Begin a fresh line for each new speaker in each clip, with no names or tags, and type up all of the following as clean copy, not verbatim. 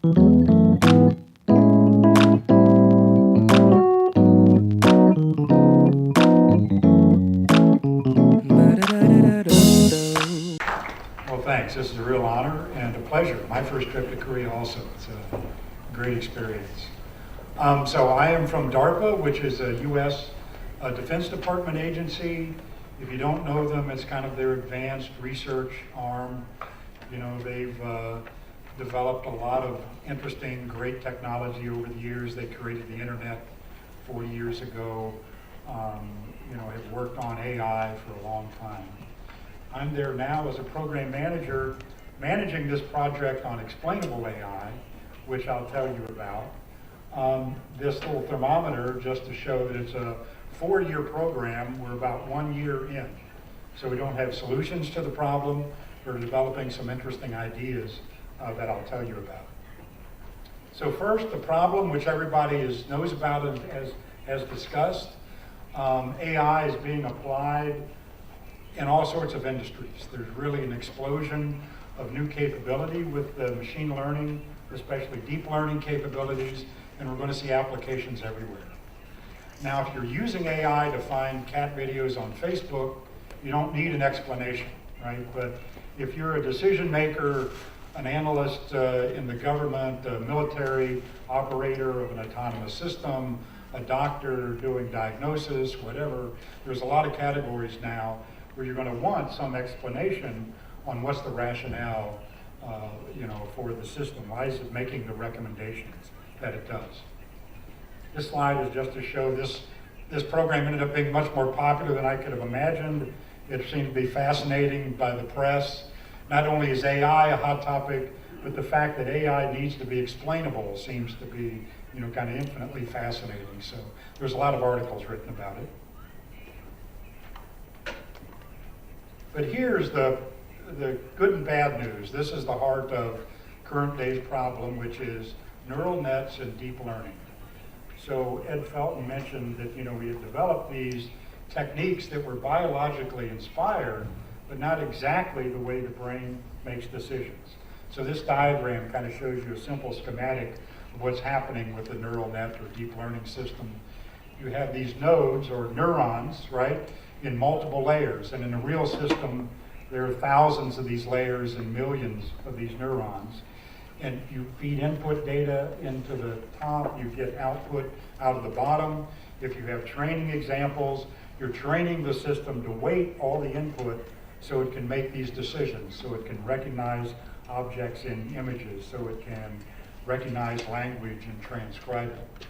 Well, thanks. This is a real honor and a pleasure. My first trip to Korea also. It's a great experience. So I am from DARPA, which is a U.S. Defense Department agency. If you don't know them, it's kind of their advanced research arm. You know, they've developed a lot of interesting, great technology over the years. They created the internet 40 years ago. You know, have worked on AI for a long time. I'm there now as a program manager, managing this project on Explainable AI, which I'll tell you about. This little thermometer, just to show that it's a 4-year program, we're about 1 year in. So we don't have solutions to the problem. We're developing some interesting ideas that I'll tell you about. So first, the problem, which everybody knows about and has discussed. AI is being applied in all sorts of industries. There's really an explosion of new capability with the machine learning, especially deep learning capabilities, and we're going to see applications everywhere. Now, if you're using AI to find cat videos on Facebook, you don't need an explanation, right? But if you're a decision maker, an analyst in the government, a military operator of an autonomous system, a doctor doing diagnosis, whatever, there's a lot of categories now where you're going to want some explanation on what's the rationale, you know, for the system. Why is it making the recommendations that it does? This slide is just to show this program ended up being much more popular than I could have imagined. It seemed to be fascinating by the press. Not only is AI a hot topic, but the fact that AI needs to be explainable seems to be, you know, kind of infinitely fascinating. So there's a lot of articles written about it. But here's the good and bad news. This is the heart of current day's problem, which is neural nets and deep learning. So Ed Felton mentioned that, you know, we had developed these techniques that were biologically inspired, but not exactly the way the brain makes decisions. So this diagram kind of shows you a simple schematic of what's happening with the neural net or deep learning system. You have these nodes or neurons, right, in multiple layers. And in a real system, there are thousands of these layers and millions of these neurons. And you feed input data into the top, you get output out of the bottom. If you have training examples, you're training the system to weight all the input so it can make these decisions, so it can recognize objects in images, so it can recognize language and transcribe it.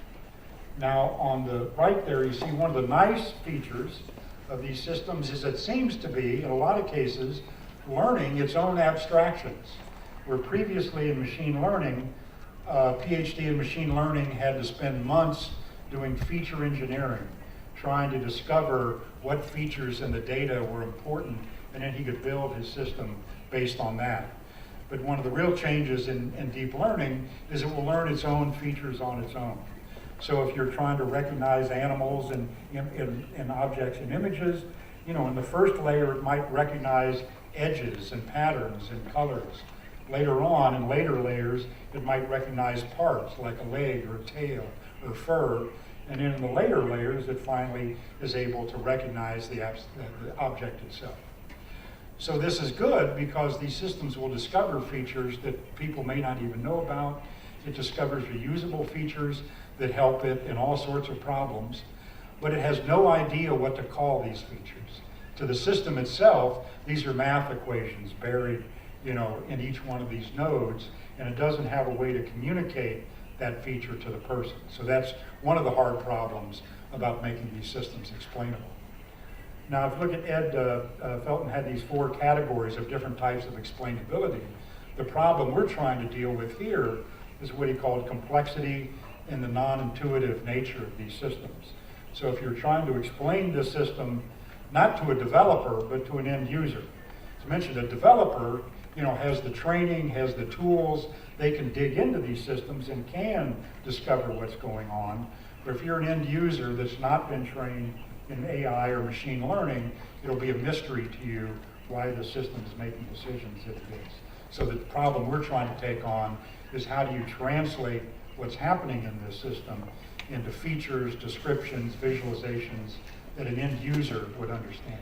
Now, on the right there, you see one of the nice features of these systems is it seems to be, in a lot of cases, learning its own abstractions. Where previously in machine learning, a PhD in machine learning had to spend months doing feature engineering, trying to discover what features in the data were important, and then he could build his system based on that. But one of the real changes in deep learning is it will learn its own features on its own. So if you're trying to recognize animals and objects in images, you know, in the first layer it might recognize edges and patterns and colors. Later on, in later layers, it might recognize parts like a leg or a tail or fur. And then in the later layers, it finally is able to recognize the object itself. So this is good because these systems will discover features that people may not even know about. It discovers reusable features that help it in all sorts of problems, but it has no idea what to call these features. To the system itself, these are math equations buried, you know, in each one of these nodes, and it doesn't have a way to communicate that feature to the person. So that's one of the hard problems about making these systems explainable. Now, if you look at Ed Felton had these 4 categories of different types of explainability. The problem we're trying to deal with here is what he called complexity and the non-intuitive nature of these systems. So if you're trying to explain the system, not to a developer, but to an end user. As I mentioned, a developer, you know, has the training, has the tools, they can dig into these systems and can discover what's going on. But if you're an end user that's not been trained in AI or machine learning, it'll be a mystery to you why the system is making decisions that it is. So the problem we're trying to take on is how do you translate what's happening in this system into features, descriptions, visualizations that an end user would understand.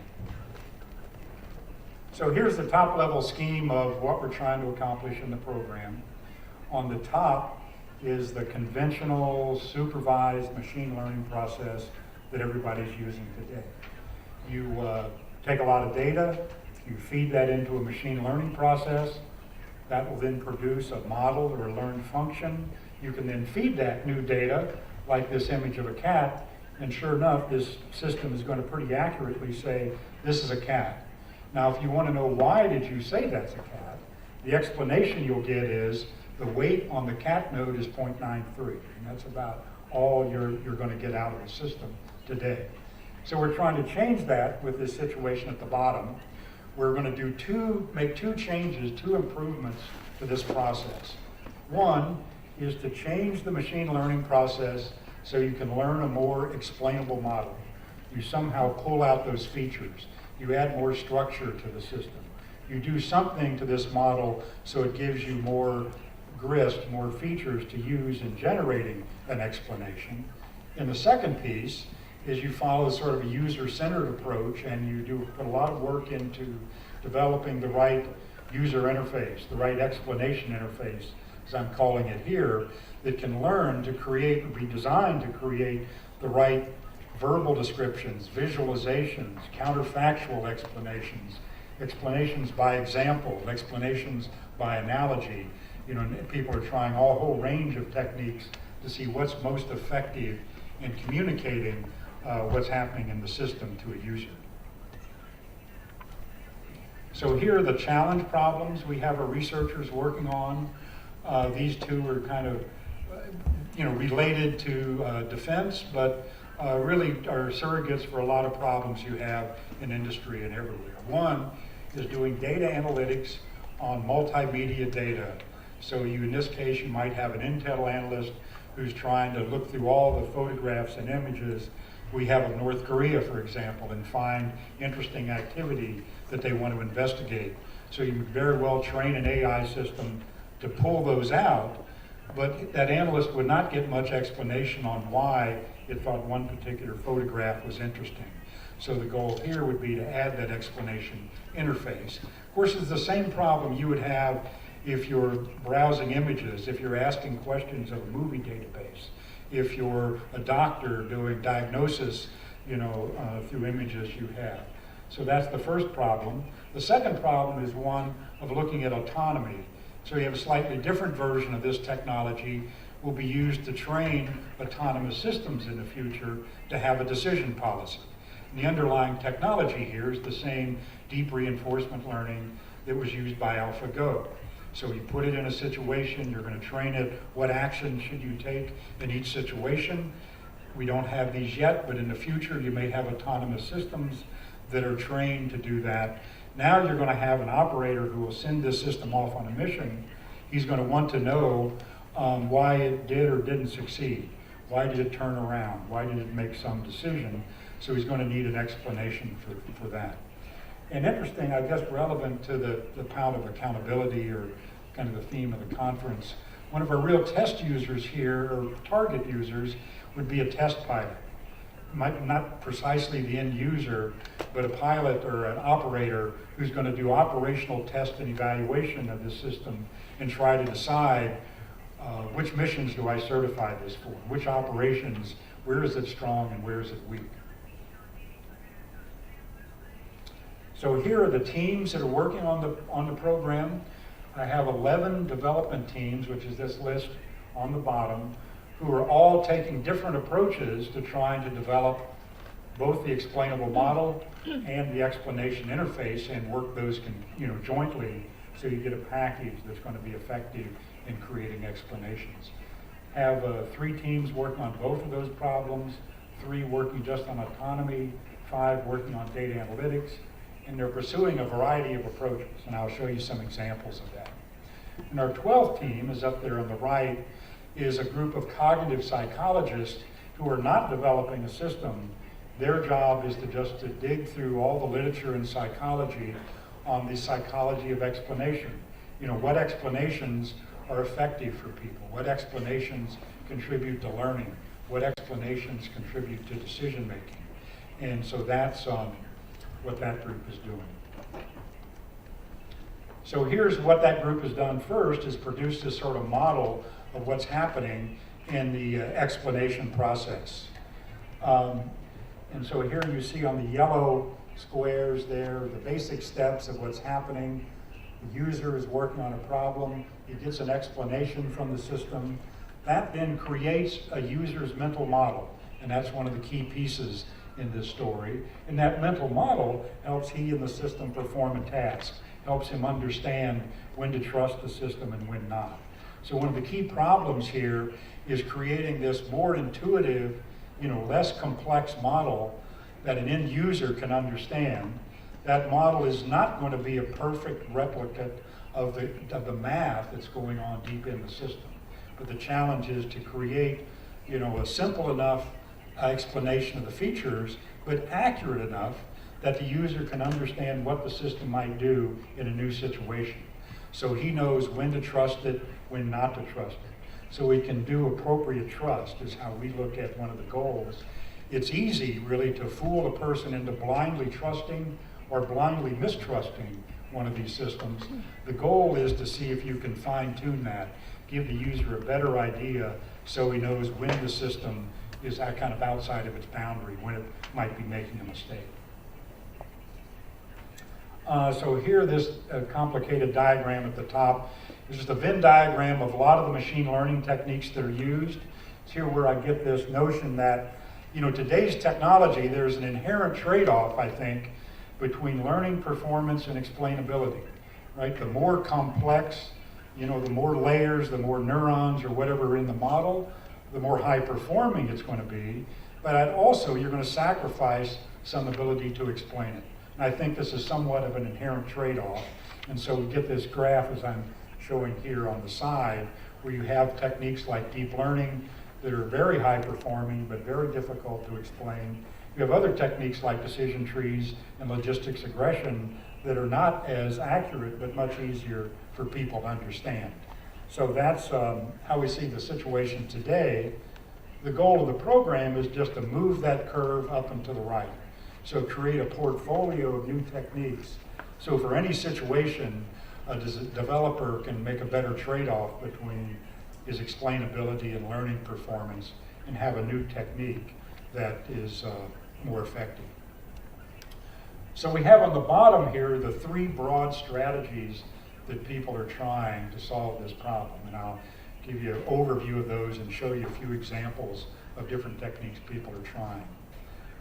So here's the top level scheme of what we're trying to accomplish in the program. On the top is the conventional supervised machine learning process that everybody's using today. You take a lot of data, you feed that into a machine learning process, that will then produce a model or a learned function. You can then feed that new data, like this image of a cat, and sure enough, this system is going to pretty accurately say, this is a cat. Now, if you want to know why did you say that's a cat, the explanation you'll get is the weight on the cat node is 0.93, and that's about all you're going to get out of the system today. So we're trying to change that with this situation at the bottom. We're going to make two changes, two improvements to this process. One is to change the machine learning process so you can learn a more explainable model. You somehow pull out those features. You add more structure to the system. You do something to this model so it gives you more grist, more features to use in generating an explanation. And the second piece is you follow sort of a user-centered approach, and you put a lot of work into developing the right user interface, the right explanation interface, as I'm calling it here, that can learn to create, or be designed to create the right verbal descriptions, visualizations, counterfactual explanations, explanations by example, explanations by analogy. You know, people are trying a whole range of techniques to see what's most effective in communicating what's happening in the system to a user. So here are the challenge problems we have our researchers working on. These two are kind of related to defense, but really are surrogates for a lot of problems you have in industry and everywhere. One is doing data analytics on multimedia data. So in this case, you might have an Intel analyst who's trying to look through all the photographs and images we have of North Korea, for example, and find interesting activity that they want to investigate. So you very well train an AI system to pull those out, but that analyst would not get much explanation on why it thought one particular photograph was interesting. So the goal here would be to add that explanation interface. Of course, it's the same problem you would have if you're browsing images, if you're asking questions of a movie database, if you're a doctor doing diagnosis, through images you have. So that's the first problem. The second problem is one of looking at autonomy. So you have a slightly different version of this technology will be used to train autonomous systems in the future to have a decision policy. And the underlying technology here is the same deep reinforcement learning that was used by AlphaGo. So you put it in a situation, you're going to train it, what action should you take in each situation? We don't have these yet, but in the future you may have autonomous systems that are trained to do that. Now you're going to have an operator who will send this system off on a mission. He's going to want to know why it did or didn't succeed. Why did it turn around? Why did it make some decision? So he's going to need an explanation for that. And interesting, I guess relevant to the pound of accountability, or kind of the theme of the conference, one of our real test users here, or target users, would be a test pilot. Might not precisely the end user, but a pilot or an operator who's going to do operational test and evaluation of this system and try to decide which missions do I certify this for, which operations, where is it strong and where is it weak. So here are the teams that are working on the program. I have 11 development teams, which is this list on the bottom, who are all taking different approaches to trying to develop both the explainable model and the explanation interface, and work those jointly so you get a package that's going to be effective in creating explanations. Have 3 teams working on both of those problems, 3 working just on autonomy, 5 working on data analytics, and they're pursuing a variety of approaches, and I'll show you some examples of that. And our 12th team is up there on the right, is a group of cognitive psychologists who are not developing a system. Their job is to dig through all the literature in psychology on the psychology of explanation. what explanations are effective for people, what explanations contribute to learning, what explanations contribute to decision making. And so that's what that group is doing. So here's what that group has done first, is produce this sort of model of what's happening in the explanation process. And so here you see on the yellow squares there, the basic steps of what's happening. The user is working on a problem. He gets an explanation from the system. That then creates a user's mental model, and that's one of the key pieces in this story. And that mental model helps he and the system perform a task, helps him understand when to trust the system and when not. So one of the key problems here is creating this more intuitive, less complex model that an end user can understand. That model is not going to be a perfect replicate of the math that's going on deep in the system. But the challenge is to create, a simple enough explanation of the features, but accurate enough that the user can understand what the system might do in a new situation. So he knows when to trust it, when not to trust it. So we can do appropriate trust is how we look at one of the goals. It's easy, really, to fool a person into blindly trusting or blindly mistrusting one of these systems. The goal is to see if you can fine-tune that, give the user a better idea so he knows when the system is kind of outside of its boundary, when it might be making a mistake. So here, this complicated diagram at the top, this is the Venn diagram of a lot of the machine learning techniques that are used. It's here where I get this notion that, today's technology, there's an inherent trade-off, I think, between learning performance and explainability, right? The more complex, the more layers, the more neurons or whatever in the model, the more high-performing it's going to be. But also, you're going to sacrifice some ability to explain it. And I think this is somewhat of an inherent trade-off. And so we get this graph, as I'm showing here on the side, where you have techniques like deep learning that are very high-performing but very difficult to explain. You have other techniques like decision trees and logistics regression that are not as accurate but much easier for people to understand. So that's how we see the situation today. The goal of the program is just to move that curve up and to the right. So create a portfolio of new techniques. So for any situation, a developer can make a better trade-off between his explainability and learning performance and have a new technique that is more effective. So we have on the bottom here the three broad strategies that people are trying to solve this problem. And I'll give you an overview of those and show you a few examples of different techniques people are trying.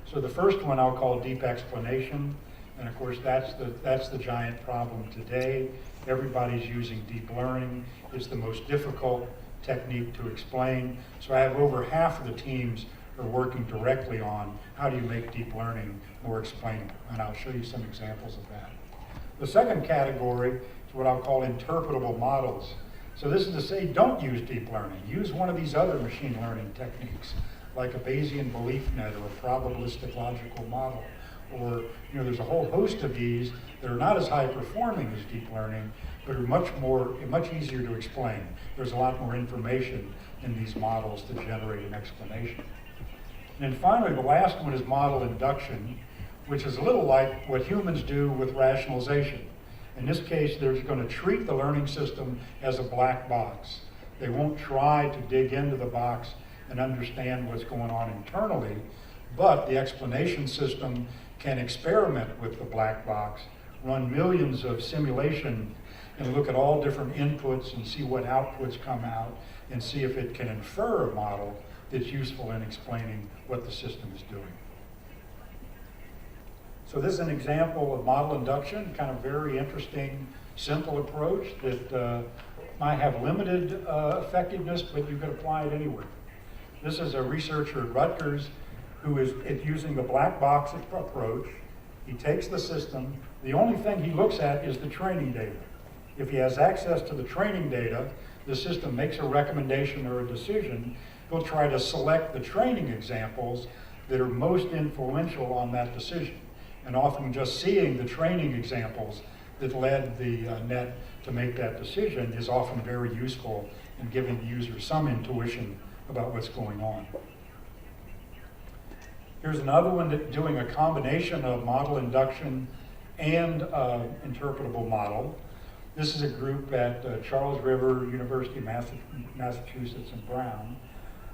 So the first one I'll call deep explanation. And of course, that's the giant problem today. Everybody's using deep learning. It's the most difficult technique to explain. So I have over half of the teams are working directly on how do you make deep learning more explainable. And I'll show you some examples of that. The second category is what I'll call interpretable models. So this is to say, don't use deep learning. Use one of these other machine learning techniques, like a Bayesian belief net or a probabilistic logical model. Or, there's a whole host of these that are not as high performing as deep learning, but are much easier to explain. There's a lot more information in these models to generate an explanation. And then finally, the last one is model induction, which is a little like what humans do with rationalization. In this case, they're going to treat the learning system as a black box. They won't try to dig into the box and understand what's going on internally, but the explanation system can experiment with the black box, run millions of simulations, and look at all different inputs and see what outputs come out, and see if it can infer a model that's useful in explaining what the system is doing. So this is an example of model induction, kind of very interesting, simple approach that might have limited effectiveness, but you can apply it anywhere. This is a researcher at Rutgers who is using the black box approach. He takes the system. The only thing he looks at is the training data. If he has access to the training data, the system makes a recommendation or a decision. He'll try to select the training examples that are most influential on that decision. And often just seeing the training examples that led the net to make that decision is often very useful in giving the user some intuition about what's going on. Here's another one that's doing a combination of model induction and interpretable model. This is a group at Charles River University, Massachusetts, and Brown.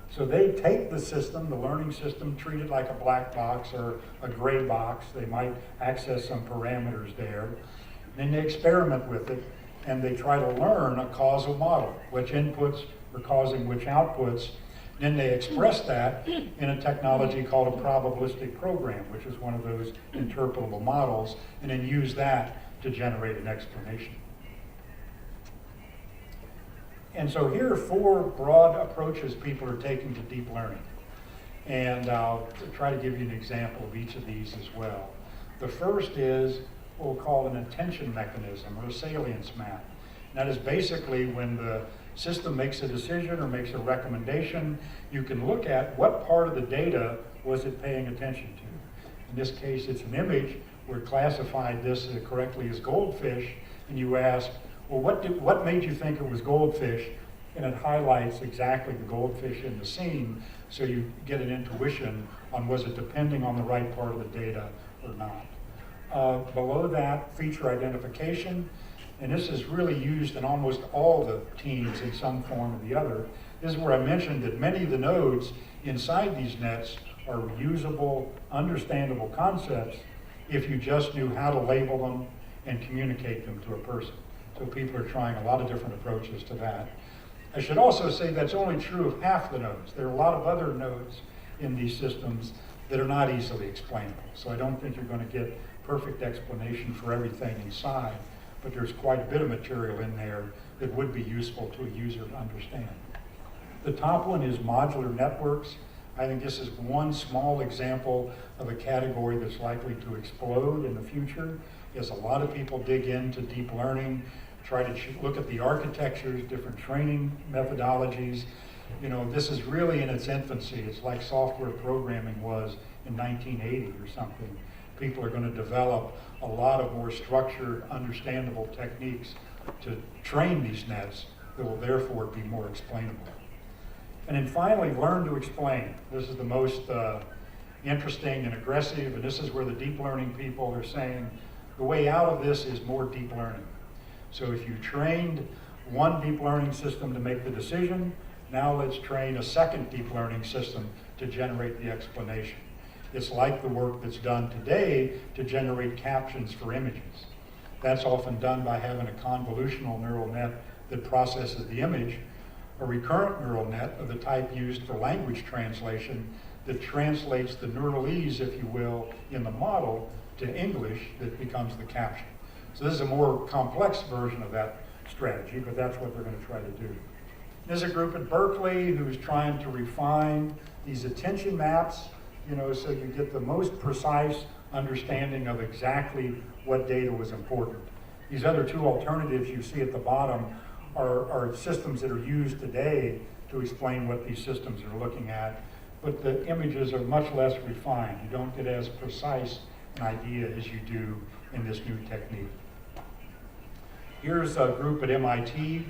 So they take the system, the learning system, treat it like a black box or a gray box. They might access some parameters there. Then they experiment with it, and they try to learn a causal model, which inputs are causing which outputs. Then they express that in a technology called a probabilistic program, which is one of those interpretable models, and then use that to generate an explanation. And so here are 4 broad approaches people are taking to deep learning. And I'll try to give you an example of each of these as well. The first is what we'll call an attention mechanism or a salience map. And that is basically when the system makes a decision or makes a recommendation, you can look at what part of the data was it paying attention to. In this case, it's an image. We're classified this correctly as goldfish, and you ask, well, what made you think it was goldfish? And it highlights exactly the goldfish in the scene, so you get an intuition on was it depending on the right part of the data or not. Below that, feature identification, and this is really used in almost all the teams in some form or the other. This is where I mentioned that many of the nodes inside these nets are reusable, understandable concepts if you just knew how to label them and communicate them to a person. So people are trying a lot of different approaches to that. I should also say that's only true of half the nodes. There are a lot of other nodes in these systems that are not easily explainable. So I don't think you're going to get perfect explanation for everything inside, but there's quite a bit of material in there that would be useful to a user to understand. The top one is modular networks. I think this is one small example of a category that's likely to explode in the future, as a lot of people dig into deep learning, try to look at the architectures, different training methodologies. You know, this is really in its infancy. It's like software programming was in 1980 or something. People are going to develop a lot of more structured, understandable techniques to train these nets that will therefore be more explainable. And then finally, learn to explain. This is the most interesting and aggressive, and this is where the deep learning people are saying the way out of this is more deep learning. So if you trained one deep learning system to make the decision, now let's train a second deep learning system to generate the explanation. It's like the work that's done today to generate captions for images. That's often done by having a convolutional neural net that processes the image, a recurrent neural net of the type used for language translation that translates the neural-ese, if you will, in the model to English that becomes the caption. So this is a more complex version of that strategy, but that's what they're going to try to do. There's a group at Berkeley who's trying to refine these attention maps, so you get the most precise understanding of exactly what data was important. These other 2 alternatives you see at the bottom are systems that are used today to explain what these systems are looking at, but the images are much less refined. You don't get as precise an idea as you do in this new technique. Here's a group at MIT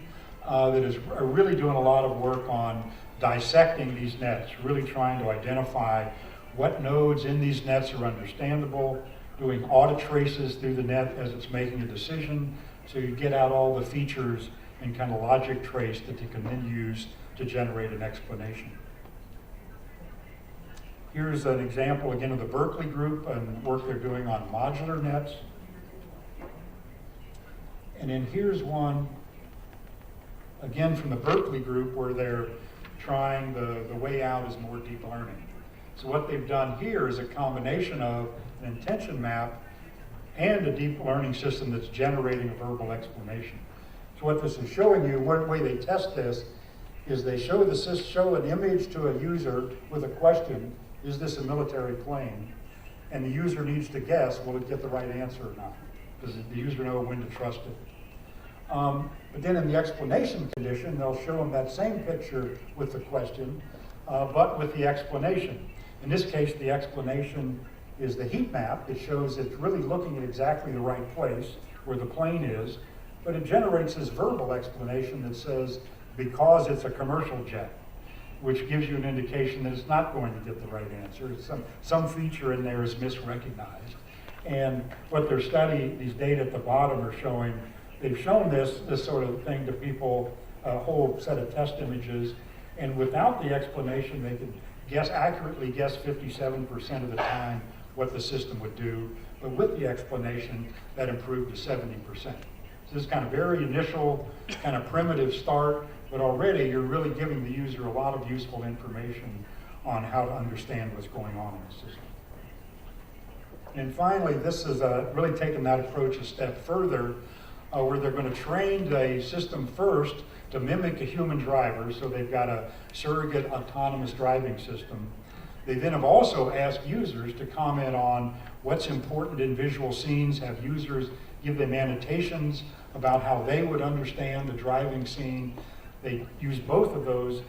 that is really doing a lot of work on dissecting these nets, really trying to identify what nodes in these nets are understandable, doing audit traces through the net as it's making a decision, so you get out all the features and kind of logic trace that you can then use to generate an explanation. Here's an example again of the Berkeley group and work they're doing on modular nets. And then here's one, again from the Berkeley group, where they're trying the way out is more deep learning. So what they've done here is a combination of an intention map and a deep learning system that's generating a verbal explanation. So what this is showing you, one way they test this, is they show an image to a user with a question, is this a military plane? And the user needs to guess, will it get the right answer or not? Does the user know when to trust it? But then in the explanation condition, they'll show them that same picture with the question, but with the explanation. In this case, the explanation is the heat map. It shows it's really looking at exactly the right place where the plane is. but it generates this verbal explanation that says, because it's a commercial jet, which gives you an indication that it's not going to get the right answer. Some feature in there is misrecognized. And what their study, these data at the bottom are showing, they've shown this sort of thing to people, a whole set of test images, and without the explanation, they could accurately guess 57% of the time what the system would do, but with the explanation, that improved to 70%. So this is kind of very initial, kind of primitive start, but already you're really giving the user a lot of useful information on how to understand what's going on in the system. And finally, this is really taking that approach a step further, where they're going to train the system first to mimic a human driver, so they've got a surrogate autonomous driving system. They then have also asked users to comment on what's important in visual scenes, have users give them annotations about how they would understand the driving scene. They use both of those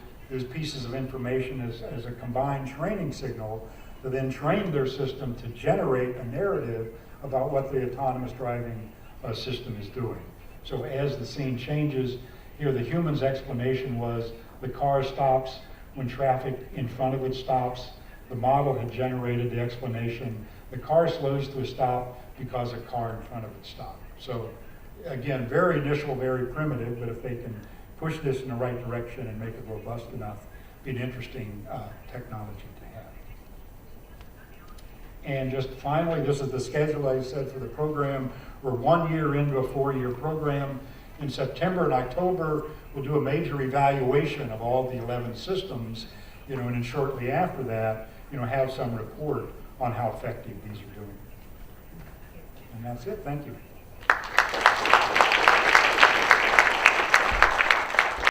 pieces of information as a combined training signal to then train their system to generate a narrative about what the autonomous driving system is doing. So as the scene changes, here the human's explanation was the car stops when traffic in front of it stops. The model had generated the explanation. The car slows to a stop because a car in front of it stopped. So again, very initial, very primitive, but if they can push this in the right direction and make it robust enough, be an interesting technology to have. And just finally, this is the schedule I said for the program. We're 1 year into a 4-year program. In September and October, we'll do a major evaluation of all the 11 systems, and then shortly after that, have some report on how effective these are doing. And that's it. Thank you.